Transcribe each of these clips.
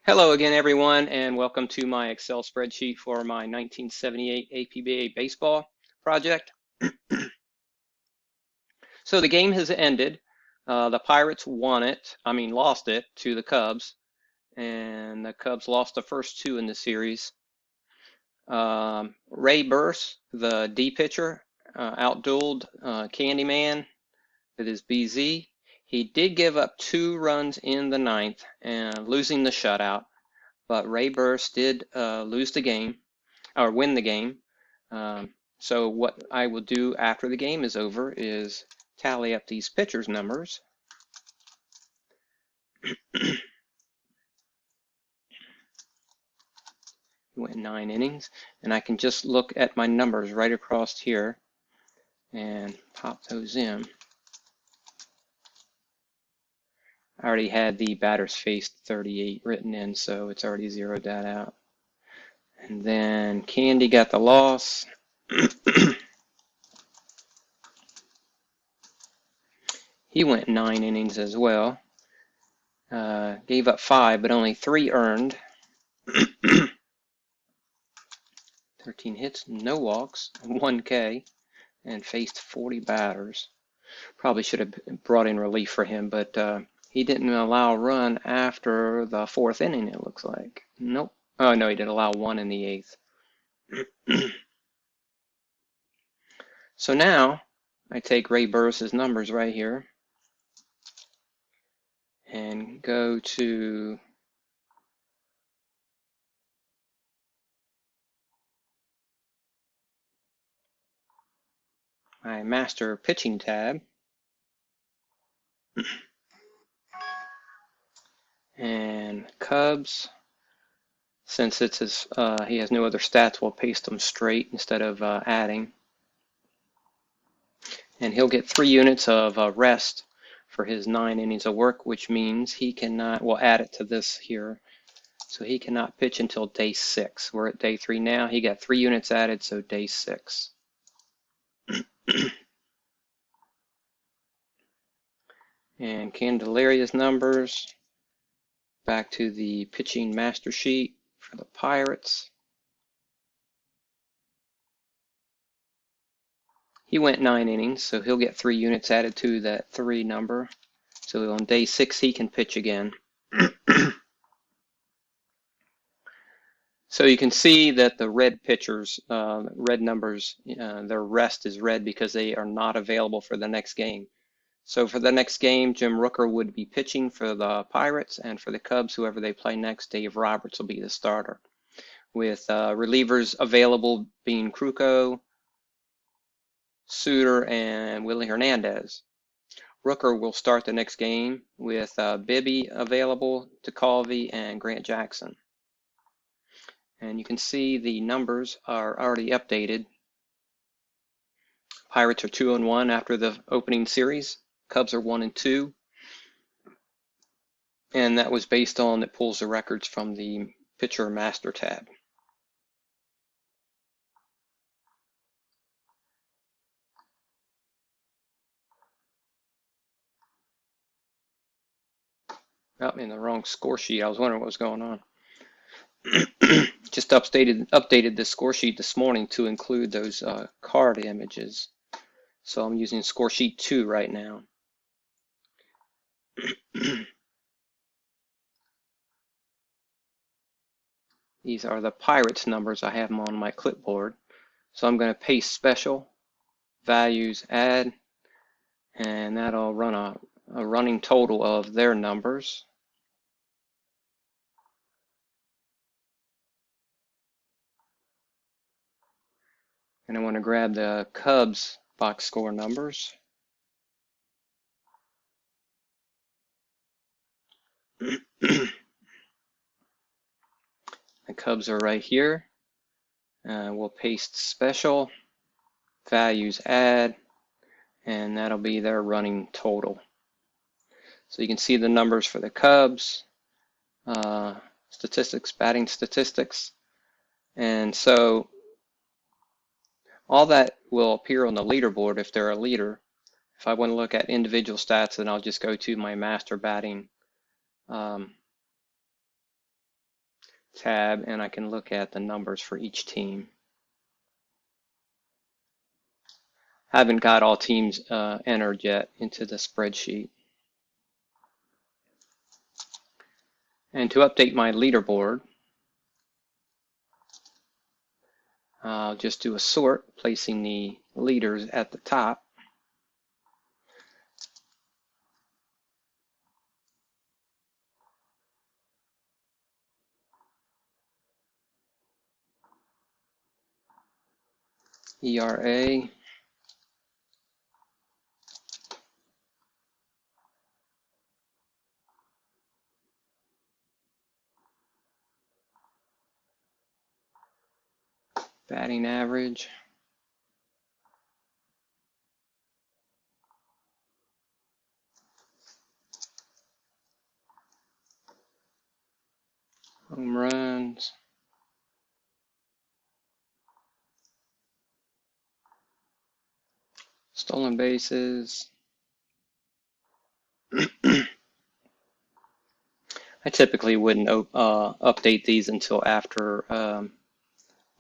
Hello again, everyone, and welcome to my Excel spreadsheet for my 1978 APBA baseball project. So the game has ended. The Pirates lost it to the Cubs, and the Cubs lost the first two in the series. Ray Burse, the D pitcher, outdueled Candyman with his BZ. He did give up 2 runs in the ninth and losing the shutout. But Ray Burse did lose the game or win the game. So what I will do after the game is over is tally up these pitchers' numbers. He went 9 innings, and I can just look at my numbers right across here and pop those in. I already had the batters faced 38 written in, so it's already zeroed that out. And then Candy got the loss. He went 9 innings as well. Gave up 5, but only 3 earned. 13 hits, no walks, 1 K, and faced 40 batters. Probably should have brought in relief for him, but he didn't allow a run after the 4th inning, it looks like. Nope. Oh, no, he did allow 1 in the 8th. So now I take Ray Burris's numbers right here and go to my master pitching tab. And Cubs, since it's his, he has no other stats, we'll paste them straight instead of adding. And he'll get 3 units of rest for his 9 innings of work, which means he cannot, we'll add it to this here, so he cannot pitch until day 6. We're at day 3 now. He got 3 units added, so day 6. And Candelaria's numbers, back to the pitching master sheet for the Pirates. He went 9 innings, so he'll get 3 units added to that 3 number. So on day 6, he can pitch again. So you can see that the red pitchers, red numbers, their rest is red because they are not available for the next game. So for the next game, Jim Rooker would be pitching for the Pirates, and for the Cubs, whoever they play next, Dave Roberts will be the starter, with relievers available being Kruko, Suter, and Willie Hernandez. Rooker will start the next game with Bibby available, Tekulve, and Grant Jackson. And you can see the numbers are already updated. Pirates are 2-1 after the opening series. Cubs are 1-2. And that was based on, it pulls the records from the pitcher master tab. Oh, in the wrong score sheet. I was wondering what was going on. Just updated the score sheet this morning to include those card images. So I'm using score sheet 2 right now. These are the Pirates numbers. I have them on my clipboard. So I'm going to paste special, values, add, and that'll run a running total of their numbers. And I want to grab the Cubs box score numbers. The Cubs are right here. We'll paste special, values, add, and that'll be their running total. So you can see the numbers for the Cubs, statistics, batting statistics. And so all that will appear on the leaderboard if they're a leader. If I want to look at individual stats, then I'll just go to my master batting tab and I can look at the numbers for each team. I haven't got all teams entered yet into the spreadsheet. And to update my leaderboard, I'll just do a sort, placing the leaders at the top. ERA, batting average, home runs, stolen bases. I typically wouldn't update these until after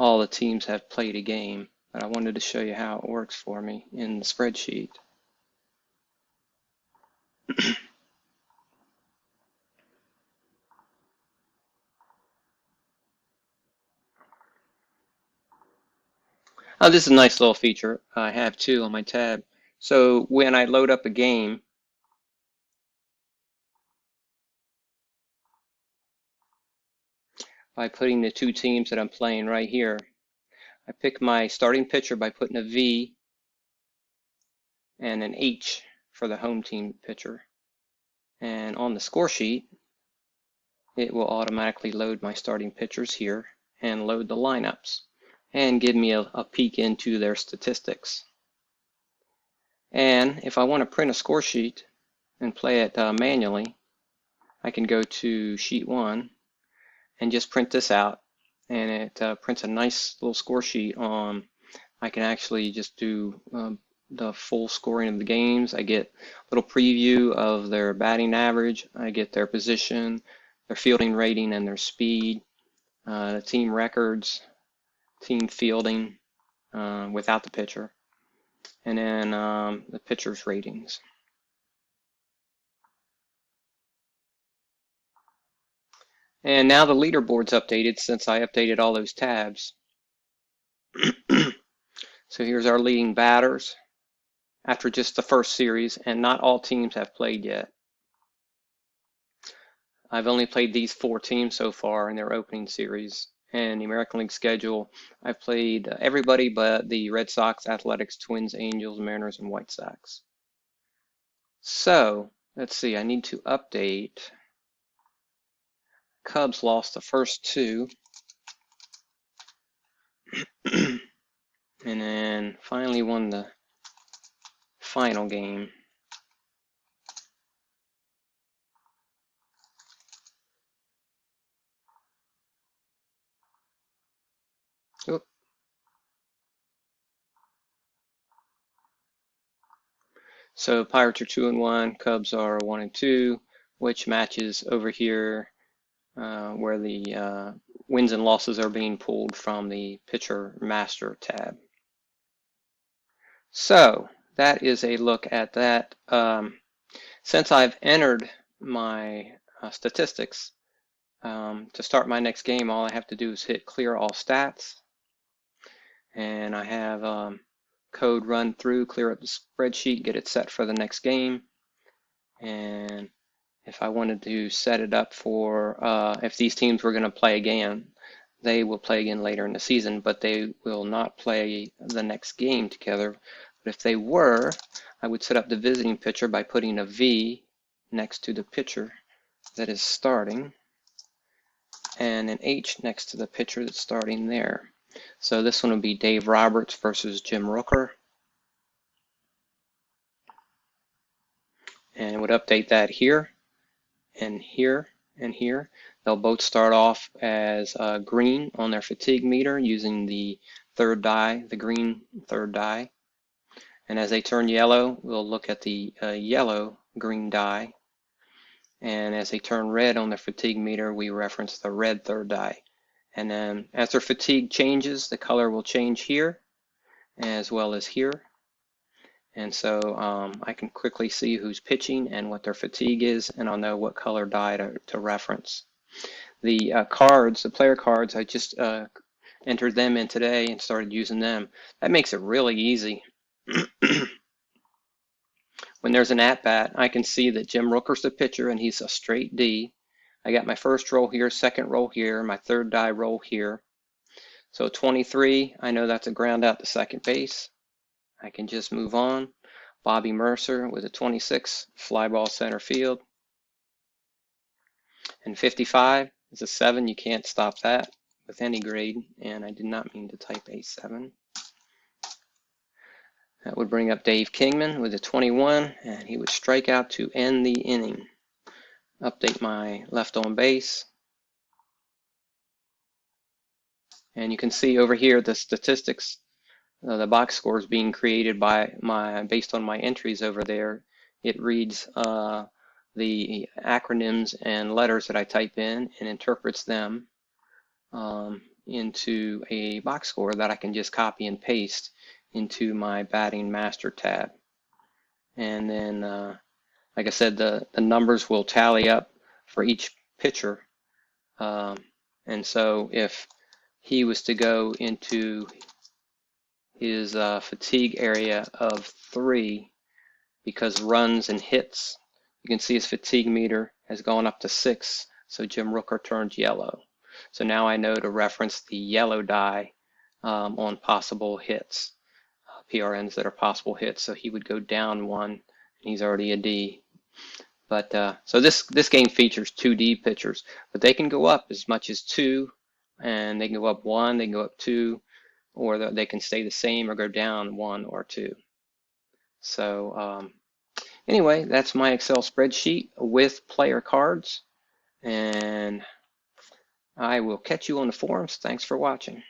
all the teams have played a game, but I wanted to show you how it works for me in the spreadsheet. Oh, this is a nice little feature. I have too on my tab. So when I load up a game, by putting the two teams that I'm playing right here, I pick my starting pitcher by putting a V and an H for the home team pitcher. And on the score sheet, it will automatically load my starting pitchers here and load the lineups and give me a peek into their statistics. And if I want to print a score sheet and play it manually, I can go to sheet 1 and just print this out, and it prints a nice little score sheet on. I can actually just do the full scoring of the games. I get a little preview of their batting average. I get their position, their fielding rating, and their speed, the team records, team fielding without the pitcher, and then the pitcher's ratings. And now the leaderboard's updated since I updated all those tabs. So here's our leading batters after just the first series, and not all teams have played yet. I've only played these 4 teams so far in their opening series. And the American League schedule, I've played everybody but the Red Sox, Athletics, Twins, Angels, Mariners, and White Sox. So let's see, I need to update. Cubs lost the first 2. And then finally won the final game. Oop. So Pirates are 2-1, Cubs are 1-2, which matches over here where the wins and losses are being pulled from the Pitcher Master tab. So that is a look at that. Since I've entered my statistics, to start my next game, all I have to do is hit clear all stats. And I have code run through, clear up the spreadsheet, get it set for the next game. And if I wanted to set it up for if these teams were going to play again, they will play again later in the season, but they will not play the next game together. But if they were, I would set up the visiting pitcher by putting a V next to the pitcher that is starting and an H next to the pitcher that's starting there. So this one would be Dave Roberts versus Jim Rooker. And it would update that here and here and here. They'll both start off as green on their fatigue meter using the third die, the green third die. And as they turn yellow, we'll look at the yellow green die. And as they turn red on their fatigue meter, we reference the red third die. And then as their fatigue changes, the color will change here as well as here. And so I can quickly see who's pitching and what their fatigue is, and I'll know what color die to reference. The cards, the player cards, I just entered them in today and started using them. That makes it really easy. When there's an at-bat, I can see that Jim Rooker's the pitcher and he's a straight D. I got my first roll here, second roll here, my third die roll here. So 23, I know that's a ground out to second base. I can just move on. Bobby Mercer with a 26, fly ball center field. And 55 is a 7. You can't stop that with any grade. And I did not mean to type a 7. That would bring up Dave Kingman with a 21, and he would strike out to end the inning. Update my left on base. And you can see over here the statistics, the box scores being created by based on my entries over there. It reads the acronyms and letters that I type in and interprets them into a box score that I can just copy and paste into my batting master tab. And then, like I said, the numbers will tally up for each pitcher. And so if he was to go into his fatigue area of 3, because runs and hits, you can see his fatigue meter has gone up to 6, so Jim Rooker turns yellow. So now I know to reference the yellow die on possible hits, PRNs that are possible hits. So he would go down 1, and he's already a D. But so this game features 2 D pitchers, but they can go up as much as 2, and they can go up 1, they can go up 2, or they can stay the same or go down 1 or 2. So anyway, that's my Excel spreadsheet with player cards, and I will catch you on the forums. Thanks for watching.